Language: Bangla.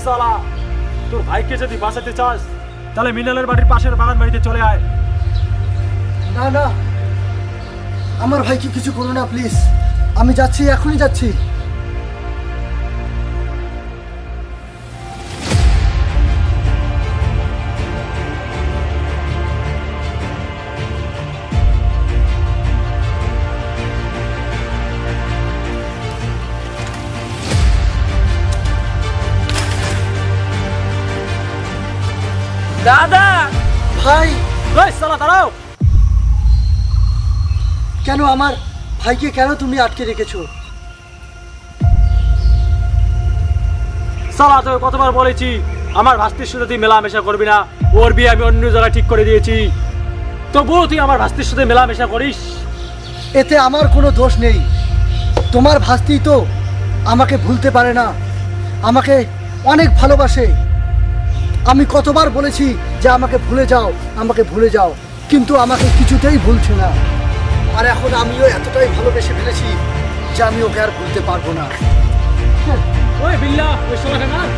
সালা, তোর ভাইকে যদি বাঁচাতে চাস তাহলে মিনালের বাড়ির পাশের বাগান বাড়িতে চলে আয়। না না, আমার ভাইকে কিছু করো না প্লিজ, আমি যাচ্ছি, এখনই যাচ্ছি। দাদা ভাই, এই সালা দাঁড়াও। কেন আমার ভাইকে কেন তুমি আটকে রেখেছো? সালা তোকে কতবার বলেছি আমার ভাস্তির সাথে তুই মেলামেশা করবি না, ওর বিয়ে আমি অন্য জায়গায় ঠিক করে দিয়েছি, তবুও তুই আমার ভাস্তির সাথে মেলামেশা করিস। এতে আমার কোনো দোষ নেই, তোমার ভাস্তি তো আমাকে ভুলতে পারে না, আমাকে অনেক ভালোবাসে। আমি কতবার বলেছি যে আমাকে ভুলে যাও, আমাকে ভুলে যাও, কিন্তু আমাকে কিছুতেই ভুলছে না। আর এখন আমিও এতটাই ভালোবেসে ফেলেছি যে আমি ওকে আর ভুলতে পারবো না। ওই বিল্লা, ওই শালাকে মার।